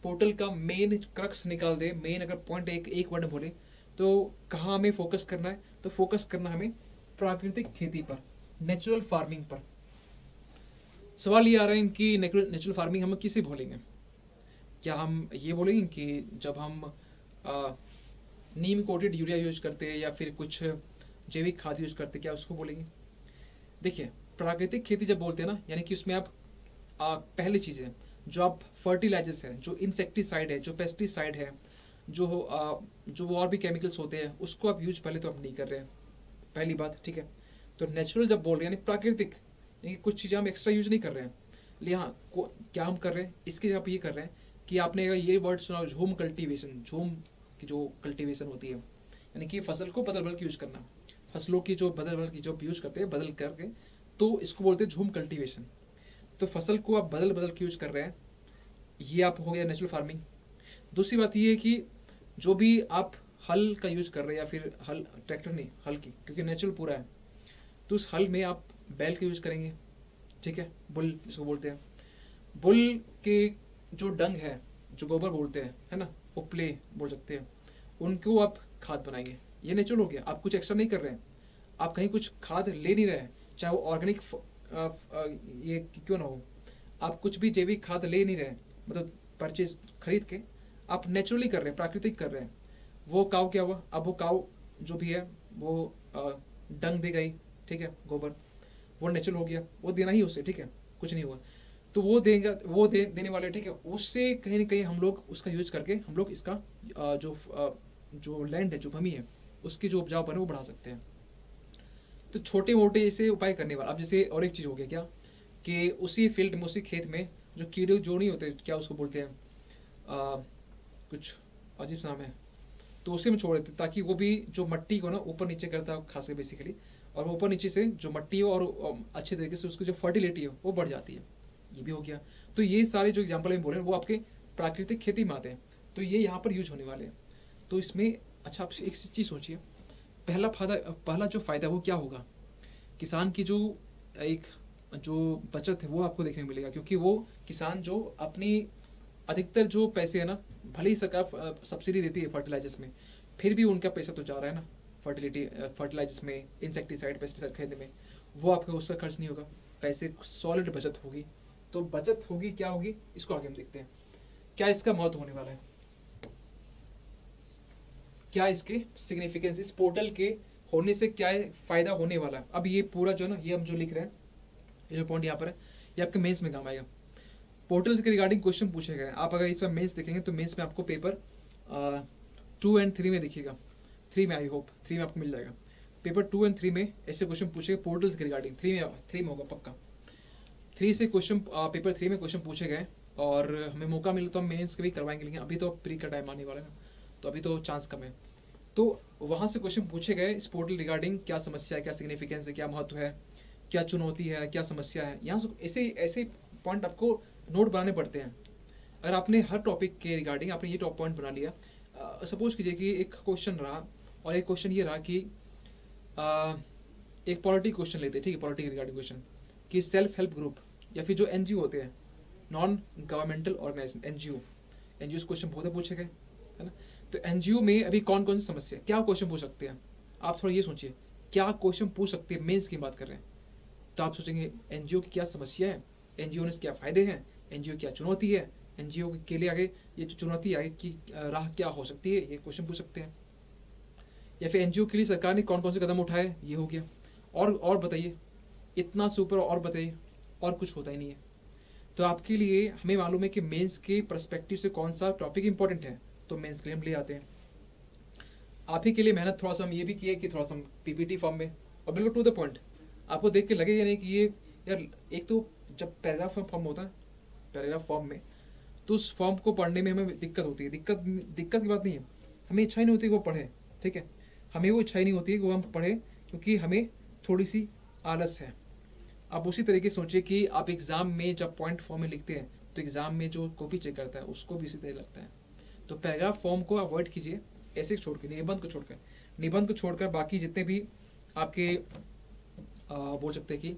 पोर्टल का मेन क्रक्स निकाल दे, मेन अगर पॉइंट एक वर्ड बोले तो कहाँ हमें फोकस करना है, तो फोकस करना हमें प्राकृतिक खेती पर, नेचुरल फार्मिंग पर। सवाल ये आ रहा है कि नेचुरल फार्मिंग हम किसे बोलेंगे, क्या हम ये बोलेंगे कि जब हम नीम कोटेड यूरिया यूज करते हैं या फिर कुछ जैविक खाद यूज करते, क्या उसको बोलेंगे। देखिए प्राकृतिक खेती जब बोलते हैं ना, यानी कि उसमें आप पहली चीज़ें जो आप फर्टिलाइजर्स है, जो इंसेक्टिसाइड है, जो पेस्टिसाइड है, जो और भी केमिकल्स होते हैं, उसको आप यूज पहले तो आप नहीं कर रहे हैं, पहली बात, ठीक है। तो नेचुरल जब बोल रहे हैं यानी प्राकृतिक, यानी कुछ चीज़ें हम एक्स्ट्रा यूज नहीं कर रहे हैं। लेकिन हाँ, क्या हम कर रहे हैं इसके जगह पे ये कर रहे हैं कि आपने अगर ये वर्ड सुना झूम कल्टीवेशन, झूम की जो कल्टीवेशन होती है यानी कि फसल को बदल बदल के यूज करना, फसलों की जो बदल बदल की जो यूज करते हैं बदल करके, तो इसको बोलते हैं झूम कल्टीवेशन। तो फसल को आप बदल बदल के यूज कर रहे हैं, ये आप हो गया नेचुरल फार्मिंग। दूसरी बात ये है कि जो भी आप हल का यूज कर रहे हैं या फिर हल, ट्रैक्टर नहीं हल की, क्योंकि नेचुरल पूरा है, तो उस हल में आप बैल का यूज करेंगे, ठीक है, बुल जिसको बोलते हैं। बुल के जो डंग है, जो गोबर बोलते हैं, है ना, उपले बोल सकते हैं, उनको आप खाद बनाएंगे। ये नेचुरल हो गया, आप कुछ एक्स्ट्रा नहीं कर रहे हैं, आप कहीं कुछ खाद ले नहीं रहे हैं, चाहे वो ऑर्गेनिक ये क्यों ना हो, आप कुछ भी जैविक खाद ले नहीं रहे, मतलब परचेज खरीद के आप नेचुरली कर रहे हैं, प्राकृतिक कर रहे हैं। वो काव क्या हुआ, अब वो काव जो भी है वो डंग दे गई, ठीक है, गोबर, वो नेचुरल हो गया, वो देना ही उसे, ठीक है, कुछ नहीं हुआ, तो वो देगा, वो देने वाले, ठीक है, उससे कहीं ना कहीं हम लोग उसका यूज करके हम लोग इसका जो लैंड है, जो भूमि है, उसकी जो उपजाऊपन है वो बढ़ा सकते हैं। तो छोटे मोटे ऐसे उपाय करने वाला। अब जैसे और एक चीज़ हो गया क्या, कि उसी फील्ड में, उसी खेत में जो कीड़े जो नहीं होते, क्या उसको बोलते हैं, कुछ अजीब सा नाम है, तो उसी में छोड़ देते ताकि वो भी जो मट्टी को ना ऊपर नीचे करता है खास बेसिकली, और वो ऊपर नीचे से जो मट्टी है और अच्छे तरीके से उसकी जो फर्टिलिटी है वो बढ़ जाती है। ये भी हो गया। तो ये सारे जो एग्जाम्पल हम बोल रहे हैं वो आपके प्राकृतिक खेती में आते हैं, तो ये यहाँ पर यूज होने वाले हैं। तो इसमें अच्छा आप एक चीज़ सोचिए, पहला जो फ़ायदा वो क्या होगा, किसान की जो एक जो बचत है वो आपको देखने को मिलेगा, क्योंकि वो किसान जो अपनी अधिकतर जो पैसे है ना, भले ही सरकार सब्सिडी देती है फर्टिलाइजर्स में, फिर भी उनका पैसा तो जा रहा है ना फर्टिलाइजर्स में, इंसेक्टिसाइड पेस्टिसाइड खरीदने में, वो आपका उसका खर्च नहीं होगा, पैसे सॉलिड बचत होगी। तो बचत होगी, क्या होगी, इसको आगे हम देखते हैं। क्या इसका महत्व होने वाला है, क्या इसके सिग्निफिकेंस, इस पोर्टल के होने से क्या फायदा होने वाला है। अब ये पूरा जो ना, ये हम जो लिख रहे हैं, ये जो पॉइंट यहाँ पर है, ये आपके मेंस में काम आएगा। पोर्टल के रिगार्डिंग क्वेश्चन पूछे गए, आप अगर इस बार मेंस देखेंगे तो मेंस में आपको पेपर 2 और 3 में दिखेगा, 3 में आई होप 3 में आपको मिल जाएगा। पेपर 2 और 3 में ऐसे क्वेश्चन पूछे पोर्टल के रिगार्डिंग, 3 में होगा पक्का। 3 से क्वेश्चन, पेपर 3 में क्वेश्चन पूछे गए, और हमें मौका मिले तो हम मेंस के भी करवाएंगे, लेकिन अभी तो प्री का टाइम आने वाला है ना, तो अभी तो चांस कम है। तो वहाँ से क्वेश्चन पूछे गए इस पोर्टल रिगार्डिंग, क्या समस्या है, क्या सिग्निफिकेंस है, क्या महत्व है, क्या चुनौती है, क्या समस्या है। यहाँ से ऐसे पॉइंट आपको नोट बनाने पड़ते हैं। अगर आपने हर टॉपिक के रिगार्डिंग आपने ये टॉप पॉइंट बना लिया, सपोज कीजिए कि एक क्वेश्चन रहा और एक क्वेश्चन ये रहा कि एक पॉलिटी क्वेश्चन लेते हैं, ठीक है, पॉलिटी के रिगार्डिंग क्वेश्चन कि सेल्फ हेल्प ग्रुप या फिर जो एनजीओ होते हैं, non governmental organisation, NGO question बहुत पूछे गए, है ना। तो एनजीओ में अभी कौन कौन सी समस्या, क्या क्वेश्चन पूछ सकते हैं, आप थोड़ा ये सोचिए, क्या क्वेश्चन पूछ सकते हैं, मेंस की बात कर रहे हैं। तो आप सोचेंगे एनजीओ की क्या समस्या है, एनजीओ ने क्या फ़ायदे हैं, एनजीओ क्या चुनौती है, एनजीओ के लिए आगे ये जो चुनौती आगे की राह क्या हो सकती है, ये क्वेश्चन पूछ सकते हैं। या फिर एनजीओ के लिए सरकार ने कौन कौन से कदम उठाए, ये हो गया। और बताइए, इतना सुपर, और बताइए, और कुछ होता ही नहीं है। तो आपके लिए हमें मालूम है कि मेंस के पर्सपेक्टिव से कौन सा टॉपिक इंपॉर्टेंट है, तो मेंस के लिए हम ले आते हैं। आप ही के लिए मेहनत थोड़ा सा हम ये भी किए कि थोड़ा सा पीपीटी फॉर्म में, और बिल्कुल टू द पॉइंट, आपको देख के लगे या नहीं कि ये यार, एक तो जब पैराग्राफ फॉर्म होता है, पैराग्राफ फॉर्म में, तो उस फॉर्म को पढ़ने में हमें दिक्कत होती है। दिक्कत की बात नहीं है, हमें इच्छा ही नहीं होती कि वो पढ़े, ठीक है, हमें वो इच्छा ही नहीं होती है कि वो हम पढ़े, क्योंकि हमें थोड़ी सी आलस है। आप उसी तरीके सोचिए कि आप एग्जाम में जब पॉइंट फॉर्म में लिखते हैं, तो एग्जाम में जो कॉपी चेक करता है उसको भी इसी तरह लगता है। तो पैराग्राफ फॉर्म को अवॉइड कीजिए, ऐसे छोड़ के, निबंध को छोड़कर बाकी जितने भी आपके बोल सकते हैं कि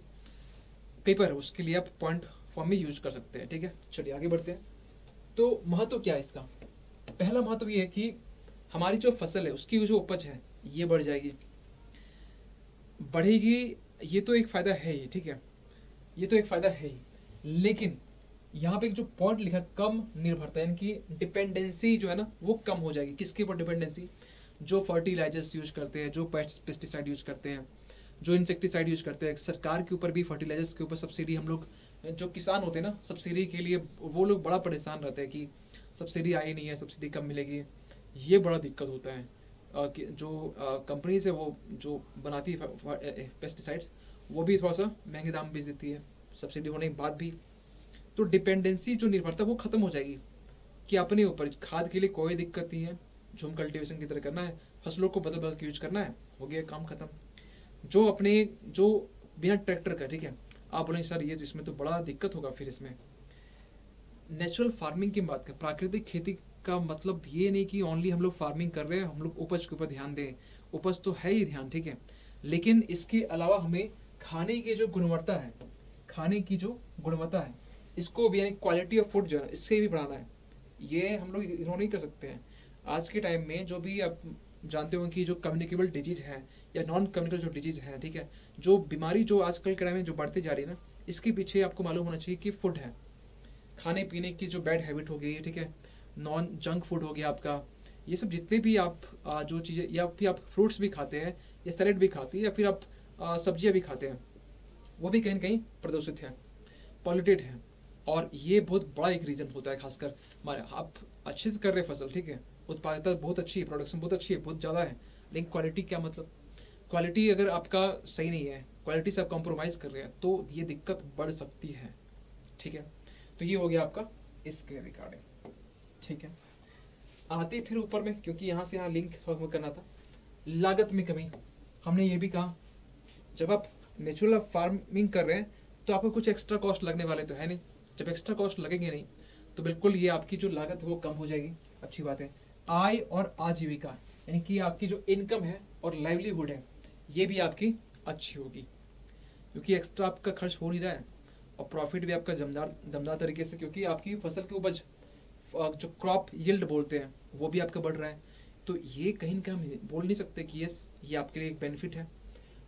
पेपर है, उसके लिए आप पॉइंट फॉर्म में यूज कर सकते हैं, ठीक है। चलिए आगे बढ़ते हैं। तो महत्व क्या है इसका, पहला महत्व ये है कि हमारी जो फसल है उसकी जो उपज है ये बढ़ जाएगी, बढ़ेगी, ये तो एक फायदा है ही, ठीक है, ये तो एक फायदा है ही। लेकिन यहाँ पे एक जो पॉइंट लिखा, कम निर्भरता, यानी कि डिपेंडेंसी जो है ना वो कम हो जाएगी। किसके ऊपर डिपेंडेंसी, जो फर्टिलाइजर्स यूज करते हैं, जो पेस्टिसाइड यूज करते हैं, जो इंसेक्टिसाइड यूज करते हैं, सरकार के ऊपर भी फर्टिलाइजर्स के ऊपर सब्सिडी, हम लोग जो किसान होते हैं ना, सब्सिडी के लिए वो लोग बड़ा परेशान रहते हैं कि सब्सिडी आई नहीं है, सब्सिडी कब मिलेगी, ये बड़ा दिक्कत होता है। जो कंपनीज है वो जो बनाती है पेस्टिसाइड्स, वो भी थोड़ा सा महंगे दाम बेच देती है सब्सिडी होने के बाद भी। तो डिपेंडेंसी जो निर्भरता वो खत्म हो जाएगी कि अपने ऊपर खाद के लिए कोई दिक्कत नहीं है, झूम कल्टीवेशन की तरह करना है, फसलों को बदल बदल के यूज करना है, हो गया काम खत्म। जो अपने जो बिना ट्रैक्टर का, ठीक है, आप बोलेंगे सर ये तो इसमें तो बड़ा दिक्कत होगा। फिर इसमें नेचुरल फार्मिंग की बात करें, प्राकृतिक खेती का मतलब ये नहीं कि ओनली हम लोग फार्मिंग कर रहे हैं, हम लोग उपज के ऊपर ध्यान दें, उपज तो है ही ध्यान, ठीक है, लेकिन इसके अलावा हमें खाने की जो गुणवत्ता है, खाने की जो गुणवत्ता है, इसको भी यानी क्वालिटी ऑफ फूड जो है इससे भी बढ़ाना है। ये हम लोग इग्नोर नहीं कर सकते हैं। आज के टाइम में जो भी आप जानते हो कि जो कम्युनिकेबल डिजीज है या नॉन कम्युनिकेबल जो डिजीज है, ठीक है, जो बीमारी जो आजकल के टाइम में जो बढ़ती जा रही है ना, इसके पीछे आपको मालूम होना चाहिए कि फूड है, खाने पीने की जो बैड हैबिट हो गई है, ठीक है, नॉन जंक फूड हो गया आपका, ये सब जितने भी आप जो चीज़ें, या फिर आप फ्रूट्स भी खाते हैं या सैलेड भी खाते हैं या फिर आप सब्जियां भी खाते हैं, वो भी कहीं ना कहीं प्रदूषित है, पॉल्यूटेड है। और ये बहुत बड़ा एक रीज़न होता है, खासकर हमारे, आप अच्छे से कर रहे फसल, ठीक है, उत्पादकता बहुत अच्छी है, प्रोडक्शन बहुत अच्छी है, बहुत ज़्यादा है, लेकिन क्वालिटी क्या मतलब, क्वालिटी अगर आपका सही नहीं है, क्वालिटी से आप कॉम्प्रोमाइज़ कर रहे हैं, तो ये दिक्कत बढ़ सकती है, ठीक है। तो ये हो गया आपका इसके रिगार्डिंग, ठीक है। आते फिर ऊपर में, क्योंकि यहाँ से यहाँ लिंक थोड़ा करना था, लागत में कमी। हमने ये भी कहा जब आप नेचुरल फार्मिंग कर रहे हैं तो आपको कुछ एक्स्ट्रा कॉस्ट लगने वाले तो है नहीं, जब एक्स्ट्रा कॉस्ट लगेंगे नहीं तो बिल्कुल ये आपकी जो लागत है वो कम हो जाएगी, अच्छी बात है। आय और आजीविका, यानी कि आपकी जो इनकम है और लाइवलीहुड है, ये भी आपकी अच्छी होगी, क्योंकि एक्स्ट्रा आपका खर्च हो नहीं रहा है और प्रॉफिट भी आपका दमदार तरीके से, क्योंकि आपकी फसल की उपज जो क्रॉप यील्ड बोलते हैं वो भी आपका बढ़ रहा है। तो ये कहीं ना कहीं हम बोल नहीं सकते कि ये आपके लिए एक बेनिफिट है।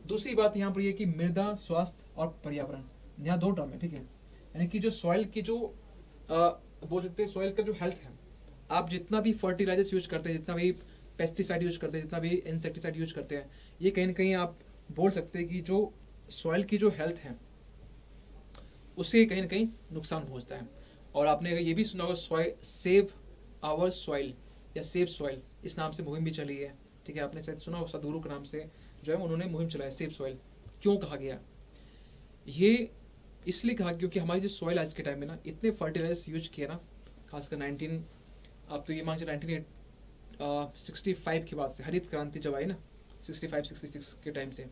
दूसरी बात यहाँ पर ये कि मृदा स्वास्थ्य और पर्यावरण, यहाँ दो टर्म है, ठीक है, यानी कि जो सॉइल की जो बोल सकते हैं सॉइल का जो हेल्थ है, आप जितना भी फर्टिलाइजर्स यूज करते हैं, जितना भी पेस्टिसाइड यूज करते हैं, जितना भी इंसेक्टिसाइड यूज करते हैं, ये कहीं ना कहीं आप बोल सकते हैं कि जो सॉइल की जो हेल्थ है उससे कहीं ना कहीं नुकसान पहुंचता है। और आपने अगर ये भी सुना होगा सेव आवर सॉइल या सेव सॉइल, इस नाम से मुहिम भी चली है, ठीक है, आपने शायद सुना हो, सदगुरु के नाम से जो है उन्होंने मुहिम चलाया सेव सॉइल। क्यों कहा गया ये, इसलिए कहा क्योंकि हमारी जो सॉइल आज के टाइम में ना इतने फर्टिलाइजर्स यूज किए ना, खासकर 19 आप तो ये मान लीजिए 1965 के बाद से, हरित क्रांति जब आई ना 65-66 के टाइम से,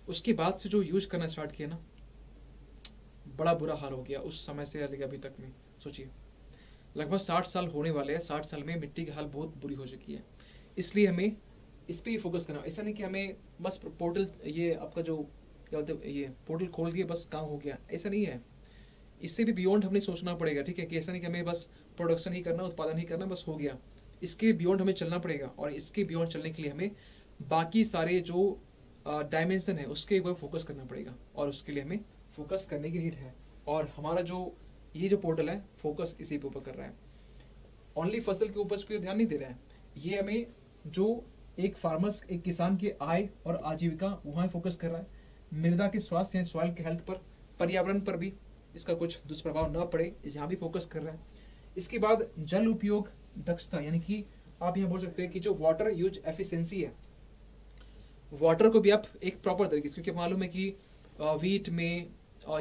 उसके बाद से जो यूज करना स्टार्ट किया ना, बड़ा बुरा हाल हो गया उस समय से लेकर अभी तक में। सोचिए लगभग 60 साल होने वाले हैं, 60 साल में मिट्टी की हाल बहुत बुरी हो चुकी है। इसलिए हमें इस पर ही फोकस करना, ऐसा नहीं कि हमें बस पोर्टल, ये आपका जो क्या बोलते हैं, ये पोर्टल खोल के बस काम हो गया, ऐसा नहीं है। इससे भी बियॉन्ड हमें सोचना पड़ेगा, ठीक है, कि ऐसा नहीं कि हमें बस प्रोडक्शन ही करना, उत्पादन ही करना, बस हो गया। इसके बियॉन्ड हमें चलना पड़ेगा, और इसके बियॉन्ड चलने के लिए हमें बाकी सारे जो डायमेंशन है उसके ऊपर फोकस करना पड़ेगा, और उसके लिए हमें फोकस करने की नीड है। और हमारा जो ये जो पोर्टल है फोकस इसी पे ऊपर कर रहा है, ओनली फसल के उपज पे ध्यान नहीं दे रहा है, ये हमें जो एक फार्मर्स, एक किसान की आय और आजीविका वहाँ फोकस कर रहा है, मृदा के स्वास्थ्य, सॉइल के हेल्थ पर, पर्यावरण पर भी इसका कुछ दुष्प्रभाव न पड़े, यहाँ भी फोकस कर रहा है। इसके बाद जल उपयोग दक्षता, यानी कि आप यहाँ बोल सकते हैं कि जो वाटर यूज एफिशिएंसी है, वाटर को भी आप एक प्रॉपर तरीके से, क्योंकि मालूम है कि वीट में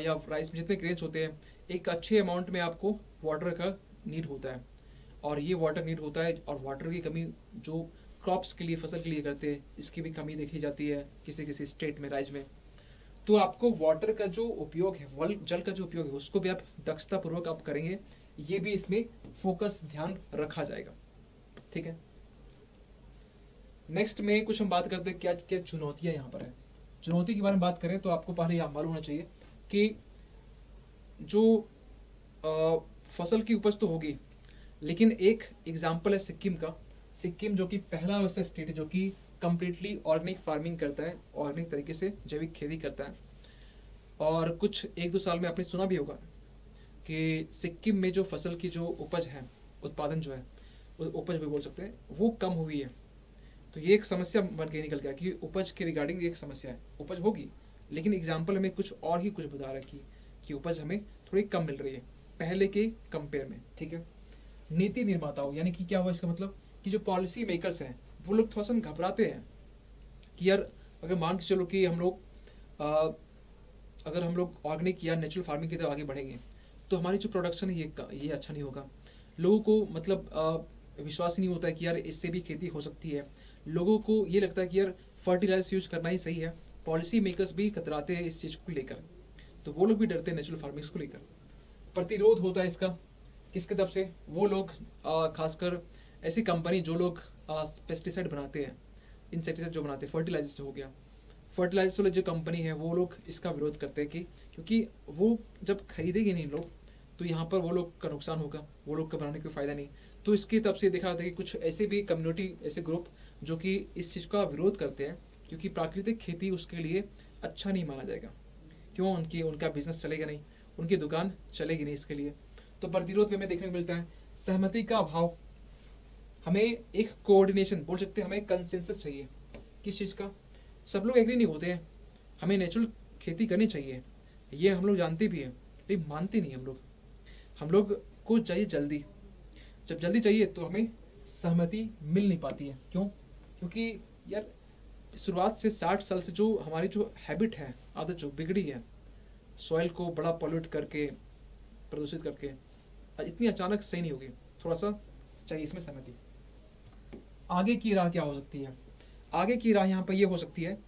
या राइस में जितने ग्रेन्स होते हैं, एक अच्छे अमाउंट में आपको वाटर का नीड होता है, और ये वाटर नीड होता है, और वाटर की कमी जो क्रॉप्स के लिए, फसल के लिए करते हैं, इसकी भी कमी देखी जाती है किसी किसी स्टेट में, राज्य में। तो आपको वाटर का जो उपयोग है, जल का जो उपयोग है, उसको भी आप दक्षता पूर्वक आप करेंगे, ये भी इसमें फोकस ध्यान रखा जाएगा, ठीक है। नेक्स्ट में कुछ हम बात करते हैं क्या क्या चुनौतियां यहाँ पर है। चुनौती के बारे में बात करें तो आपको पहले यह मालूम होना चाहिए कि जो फसल की उपज तो होगी, लेकिन एक एग्जाम्पल है सिक्किम का। सिक्किम जो कि पहला वैसा स्टेट है जो कि कम्प्लीटली ऑर्गेनिक फार्मिंग करता है, ऑर्गेनिक तरीके से जैविक खेती करता है। और कुछ 1-2 साल में आपने सुना भी होगा कि सिक्किम में जो फसल की जो उपज है, उत्पादन जो है, उपज भी बोल सकते हैं, वो कम हुई है। तो ये एक समस्या बन के निकल गया कि उपज के रिगार्डिंग एक समस्या है, उपज होगी, लेकिन एग्जाम्पल हमें कुछ और ही कुछ बता रहा है कि उपज हमें थोड़ी कम मिल रही है पहले के कंपेयर में, ठीक है। नीति निर्माताओं, यानी कि क्या हुआ इसका मतलब कि जो पॉलिसी मेकर्स हैं वो लोग थोड़ा सा घबराते हैं कि यार अगर मान के चलो कि हम लोग अगर हम लोग ऑर्गेनिक या नेचुरल फार्मिंग की तरफ आगे बढ़ेंगे तो हमारी जो प्रोडक्शन है ये अच्छा नहीं होगा। लोगों को मतलब विश्वास नहीं होता है कि यार इससे भी खेती हो सकती है। लोगों को ये लगता है कि यार फर्टिलाइजर यूज करना ही सही है। पॉलिसी मेकर्स भी कतराते हैं इस चीज़ को लेकर, तो वो लोग भी डरते हैं नेचुरल फार्मिंग को लेकर। प्रतिरोध होता है इसका किसके तरफ से? वो लोग खासकर ऐसी कंपनी जो लोग पेस्टिसाइड बनाते हैं, इंसेक्टिसाइड जो बनाते हैं, फर्टिलाइजर हो गया, फर्टिलाइजर वाली जो कंपनी है वो लोग इसका विरोध करते हैं कि क्योंकि वो जब खरीदेंगे नहीं लोग तो यहाँ पर वो लोग का नुकसान होगा, वो लोग का बनाने का फ़ायदा नहीं। तो इसकी तरफ से देखा जाता है कि कुछ ऐसे भी कम्युनिटी, ऐसे ग्रुप जो कि इस चीज़ का विरोध करते हैं क्योंकि प्राकृतिक खेती उसके लिए अच्छा नहीं माना जाएगा। क्यों? उनका बिजनेस चलेगा नहीं, उनकी दुकान चलेगी नहीं इसके लिए। तो प्रतिरोध में हमें देखने को मिलता है सहमति का अभाव। हमें एक कोऑर्डिनेशन बोल सकते हैं, हमें कंसेंसस चाहिए। किस चीज़ का? सब लोग एग्री नहीं होते हैं, हमें नेचुरल खेती करनी चाहिए, ये हम लोग जानते भी हैं, लेकिन मानते नहीं हम लोग को चाहिए जल्दी। जब जल्दी चाहिए तो हमें सहमति मिल नहीं पाती है। क्यों? क्योंकि यार शुरुआत से 60 साल से जो हमारी जो हैबिट है, आदत जो बिगड़ी है, सॉइल को बड़ा पॉल्यूट करके, प्रदूषित करके, इतनी अचानक सही नहीं होगी। थोड़ा सा चाहिए इसमें सहमति। आगे की राह क्या हो सकती है? आगे की राह यहाँ पर ये हो सकती है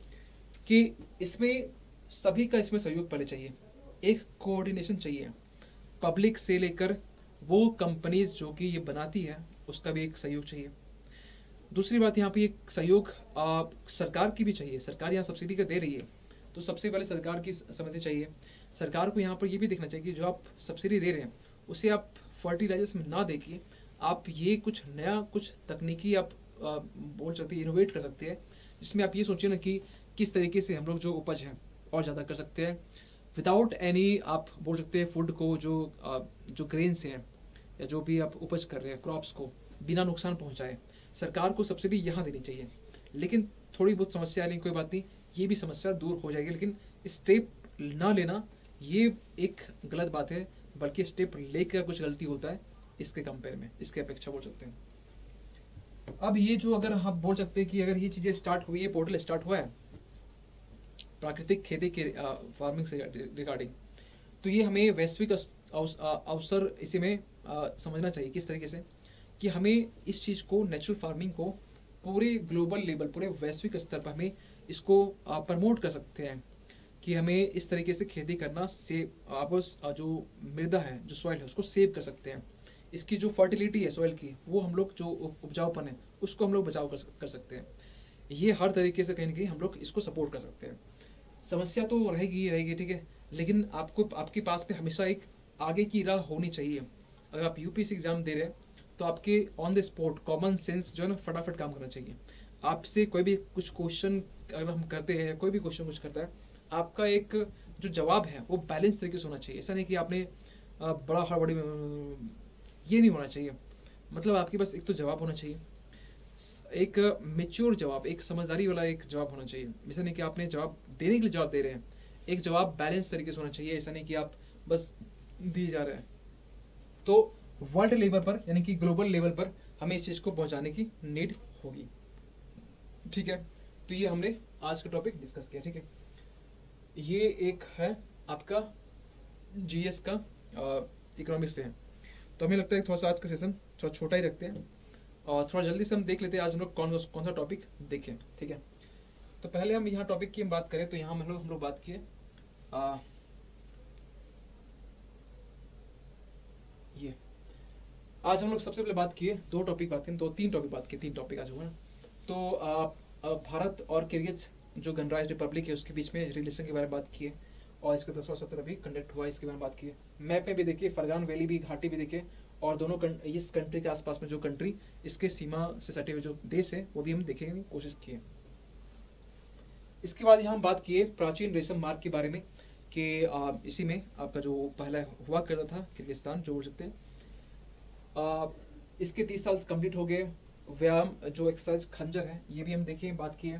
कि इसमें सभी का इसमें सहयोग पहले चाहिए, एक कोऑर्डिनेशन चाहिए, पब्लिक से लेकर वो कंपनीज जो कि ये बनाती है उसका भी एक सहयोग चाहिए। दूसरी बात यहाँ पे एक सहयोग सरकार की भी चाहिए। सरकार यहाँ सब्सिडी का दे रही है तो सबसे पहले सरकार की सहमति चाहिए। सरकार को यहाँ पर ये भी देखना चाहिए कि जो आप सब्सिडी दे रहे हैं उसे आप फर्टिलाइजर्स में ना देखिए, आप ये कुछ नया, कुछ तकनीकी आप बोल सकते हैं, इनोवेट कर सकते हैं, जिसमें आप ये सोचिए ना कि किस तरीके से हम लोग जो उपज है और ज़्यादा कर सकते हैं विदाउट एनी, आप बोल सकते हैं फूड को जो ग्रेन्स हैं या जो भी आप उपज कर रहे हैं क्रॉप्स को बिना नुकसान पहुंचाए। सरकार को सब्सिडी यहाँ देनी चाहिए। लेकिन थोड़ी बहुत समस्या आ रही, कोई बात नहीं, ये भी समस्या दूर हो जाएगी, लेकिन स्टेप ना लेना ये एक गलत बात है, बल्कि स्टेप लेकर कुछ गलती होता है इसके कंपेयर में, इसके अपेक्षा बोल सकते हैं। अब ये जो अगर हम बोल सकते हैं कि अगर ये चीज़ें स्टार्ट हुई है, पोर्टल स्टार्ट हुआ है प्राकृतिक खेती के फार्मिंग से रिगार्डिंग, तो ये हमें वैश्विक अवसर इसी में समझना चाहिए किस तरीके से कि हमें इस चीज़ को, नेचुरल फार्मिंग को पूरे ग्लोबल लेवल, पूरे वैश्विक स्तर पर हमें इसको प्रमोट कर सकते हैं कि हमें इस तरीके से खेती करना से आप जो मृदा है, जो सॉइल है, उसको सेव कर सकते हैं। इसकी जो फर्टिलिटी है सॉइल की, वो हम लोग जो उपजाऊपन है उसको हम लोग बचाव कर सकते हैं। ये हर तरीके से कहीं ना कहीं हम लोग इसको सपोर्ट कर सकते हैं। समस्या तो रहेगी ही रहेगी, ठीक है, लेकिन आपको आपके पास में हमेशा एक आगे की राह होनी चाहिए। अगर आप यूपीएससी एग्जाम दे रहे हैं तो आपके on the spot common sense जो है ना, फटाफट काम करना चाहिए। आपसे कोई भी कुछ क्वेश्चन अगर हम करते हैं, कोई भी क्वेश्चन कुछ करता है, आपका एक जो जवाब है वो बैलेंस तरीके से होना चाहिए। ऐसा नहीं कि आपने बड़ा हड़बड़ी में, ये नहीं होना चाहिए। मतलब आपके पास एक तो जवाब होना चाहिए, एक मेच्योर जवाब, एक समझदारी वाला एक जवाब होना चाहिए। ऐसा नहीं कि आपने जवाब देने के लिए जवाब दे रहे हैं, एक जवाब बैलेंस तरीके से होना चाहिए। ऐसा नहीं कि आप बस दिए जा रहे हैं। तो वर्ल्ड लेवल पर यानी कि ग्लोबल लेवल पर हमें इस चीज़ को पहुंचाने की नीड होगी, ठीक है। तो ये हमने आज का टॉपिक डिस्कस किया, ठीक है। ये एक है आपका जीएस का इकोनॉमिक्स से है। तो हमें लगता है थोड़ा सा आज का सेशन थोड़ा छोटा ही रखते हैं और थोड़ा जल्दी से हम देख लेते हैं आज हम लोग कौन सा टॉपिक देखें, ठीक है। तो पहले हम यहाँ टॉपिक की बात करें तो यहाँ हम लोग बात किए ये आज हम लोग सबसे पहले बात किए तीन टॉपिक बात किए, 3 टॉपिक आज हुआ ना। तो भारत और किर्गिज जो गणराज्य रिपब्लिक है उसके बीच में रिलेशन के बारे में बात किए और इसका 10वां सत्र भी कंडक्ट हुआ, इसके बारे में बात किए। मैप में भी देखिए, फरगान वैली भी, घाटी भी देखिए, और दोनों इस कंट्री के आसपास में जो कंट्री इसके सीमा से सटे हुए जो देश है वो भी हम देखने की कोशिश किए। इसके बाद यहाँ हम बात किए प्राचीन रेशम मार्ग के बारे में कि इसी में आपका जो पहला हुआ करता था किर्गिस्तान जो बोल सकते हैं, इसके 30 साल कंप्लीट हो गए। व्यायाम जो एक्सरसाइज खंजर है ये भी हम देखे, बात किए।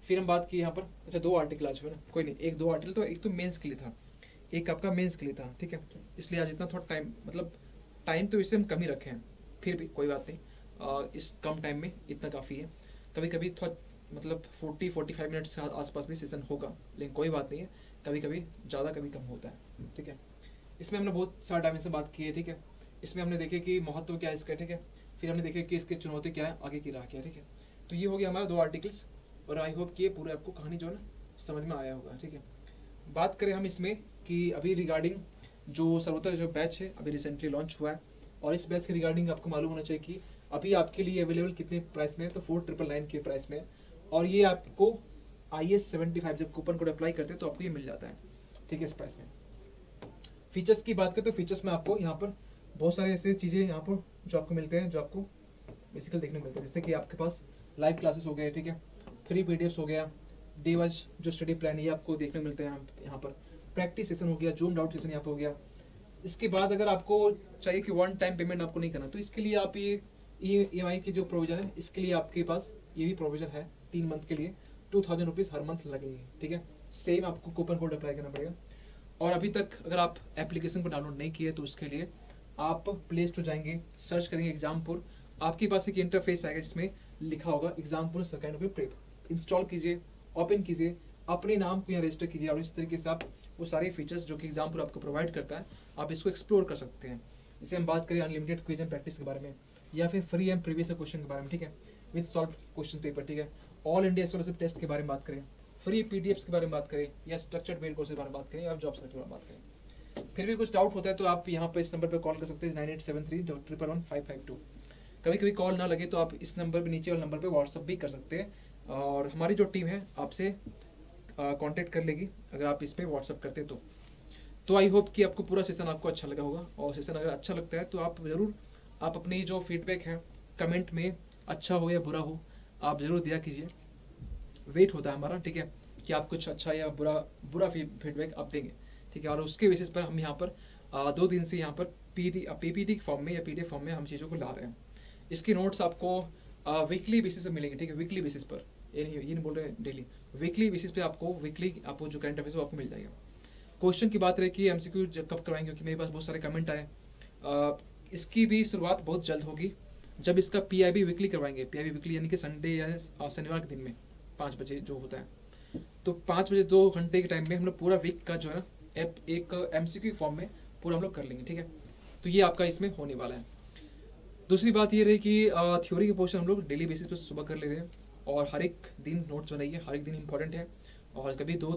फिर हम बात की यहाँ पर, अच्छा 2 आर्टिकल आज हुए ना, कोई नहीं, 1-2 आर्टिकल, तो एक तो मेंस के लिए था, एक आपका मेंस के लिए था, ठीक है। इसलिए आज इतना थोड़ा टाइम, मतलब टाइम तो इससे हम कम ही रखे हैं, फिर भी कोई बात नहीं, इस कम टाइम में इतना काफ़ी है। कभी कभी थोड़ा मतलब 40-45 मिनट्स के आसपास भी सेशन होगा, लेकिन कोई बात नहीं है, कभी कभी ज़्यादा कभी कम होता है, ठीक है। इसमें हमने बहुत सारे डायमेंशन बात की है, ठीक है। इसमें हमने देखे कि महत्व क्या है इसका, ठीक है। फिर हमने देखे कि इसकी चुनौती क्या है, आगे की राह क्या है, ठीक है। तो ये हो गया हमारा 2 आर्टिकल्स, और आई होप कि ये पूरा आपको कहानी जो है ना समझ में आया होगा, ठीक है। बात करें हम इसमें कि अभी रिगार्डिंग जो सर्वोत्तम जो बैच है अभी रिसेंटली लॉन्च हुआ है, और इस बैच के रिगार्डिंग आपको मालूम होना चाहिए कि अभी आपके लिए अवेलेबल कितने प्राइस में है, तो 4999 के प्राइस में है। और ये आपको IS75 जब कूपन कोड अप्लाई करते हैं तो आपको ये मिल जाता है, ठीक है, इस प्राइस में। फीचर्स की बात करें तो फीचर्स में आपको यहाँ पर बहुत सारे ऐसे चीज़ें यहाँ पर जो आपको मिलते हैं, जो आपको बेसिकली देखने को मिलते हैं, जैसे कि आपके पास लाइव क्लासेस हो गए, ठीक है, फ्री PDFs हो गया, डे वाइज जो स्टडी प्लान ये आपको देखने को मिलते हैं यहाँ पर, प्रैक्टिस सेशन हो गया, जूम डाउट सेशन यहाँ पर हो गया। इसके बाद अगर आपको चाहिए कि 1 टाइम पेमेंट आपको नहीं करना, तो इसके लिए आप ये EMI की जो प्रोविजन है, इसके लिए आपके पास ये भी प्रोविजन है 3 मंथ के लिए, 2000 रुपीज़ हर मंथ लगेंगे, ठीक है। सेम आपको कूपन कोड अप्लाई करना पड़ेगा। और अभी तक अगर आप एप्लीकेशन को डाउनलोड नहीं किए तो उसके लिए आप प्ले स्टोर जाएंगे, सर्च करेंगे एग्जामपुर, आपके पास एक इंटरफेस आएगा जिसमें लिखा होगा Exampur second paper prep, install कीजिए, ओपन कीजिए, अपने नाम को यहाँ रजिस्टर कीजिए, और इस तरीके से आप वो सारे फीचर्स जो कि एग्जामपुर आपको प्रोवाइड करता है आप इसको एक्सप्लोर कर सकते हैं। जैसे हम बात करें अनलिमिटेड क्विज एंड प्रैक्टिस के बारे में, या फिर फ्री एंड प्रीवियस क्वेश्चन के बारे में, ठीक है, विद सॉल्व क्वेश्चन पेपर, ठीक है, ऑल इंडिया स्कॉलरशिप टेस्ट के बारे में बात करें, फ्री PDFs के बारे में बात करें, या स्ट्रक्चर्ड मेल कोर्स के बारे में बात करें, या जॉब सर्च के बारे में बात करें। फिर भी कुछ डाउट होता है तो आप यहाँ पर इस नंबर पर कॉल कर सकते हैं 9873111552। कभी कभी कॉल ना लगे तो आप इस नंबर पे, नीचे वाले नंबर पे व्हाट्सअप भी कर सकते हैं, और हमारी जो टीम है आपसे कांटेक्ट कर लेगी अगर आप इस पर व्हाट्सअप करते तो आई होप कि आपको पूरा सेशन आपको अच्छा लगा होगा। और सेशन अगर अच्छा लगता है तो आप ज़रूर आप अपनी जो फीडबैक है कमेंट में, अच्छा हो या बुरा हो, आप ज़रूर दिया कीजिए। वेट होता है हमारा, ठीक है, कि आप कुछ अच्छा या बुरा फीडबैक आप देंगे, ठीक है। और उसके बेसिस पर हम यहाँ पर 2 दिन से यहाँ पर PPT फॉर्म में या PDF फॉर्म में हम चीज़ों को ला रहे हैं। इसकी नोट्स आपको वीकली बेसिस पे मिलेंगे, ठीक है, वीकली बेसिस पर, ये नहीं बोल रहे हैं डेली, वीकली बेसिस पे आपको वीकली आपको जो करंट अफेयर्स वो आपको मिल जाएगा। क्वेश्चन की बात रहे कि MCQ कब करवाएंगे, क्योंकि मेरे पास बहुत सारे कमेंट आए, इसकी भी शुरुआत बहुत जल्द होगी जब इसका PIB वीकली करवाएंगे। PIB वीकली यानी कि संडे या शनिवार के दिन में 5 बजे जो होता है, तो 5 बजे 2 घंटे के टाइम में हम लोग पूरा वीक का जो है ना एक MCQ फॉर्म में पूरा हम लोग कर लेंगे, ठीक है। तो ये आपका इसमें होने वाला है। दूसरी बात ये रही कि थ्योरी के पोर्शन हम लोग डेली बेसिस पे सुबह कर ले रहे हैं, और हर एक दिन नोट्स बनाइए, हर एक दिन इंपॉर्टेंट है, और कभी 2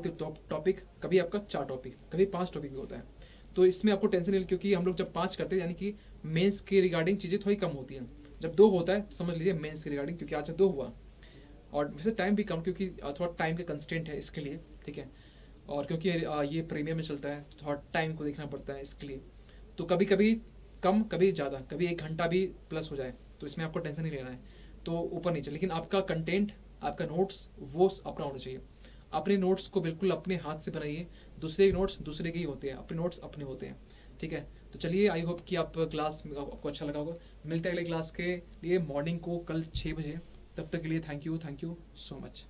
टॉपिक, कभी आपका 4 टॉपिक, कभी 5 टॉपिक भी होता है। तो इसमें आपको टेंशन नहीं, क्योंकि हम लोग जब 5 करते हैं यानी कि मेंस के रिगार्डिंग चीज़ें थोड़ी कम होती हैं। जब 2 होता है तो समझ लीजिए मेंस के रिगार्डिंग, क्योंकि आज 2 हुआ, और वैसे टाइम भी कम, क्योंकि थोड़ा टाइम का कंस्टेंट है इसके लिए, ठीक है। और क्योंकि ये प्रीमियम में चलता है तो थोड़ा टाइम को देखना पड़ता है इसके लिए, तो कभी कभी कम, कभी ज़्यादा, कभी 1 घंटा भी प्लस हो जाए, तो इसमें आपको टेंशन नहीं लेना है, तो ऊपर नीचे। लेकिन आपका कंटेंट, आपका नोट्स वो अपना होना चाहिए। अपने नोट्स को बिल्कुल अपने हाथ से बनाइए, दूसरे नोट्स दूसरे के ही होते हैं, अपने नोट्स अपने होते हैं, ठीक है। तो चलिए, आई होप कि आप क्लास आपको अच्छा लगा होगा। मिलते हैं अगले क्लास के लिए मॉर्निंग को कल 6 बजे। तब तक के लिए थैंक यू सो मच।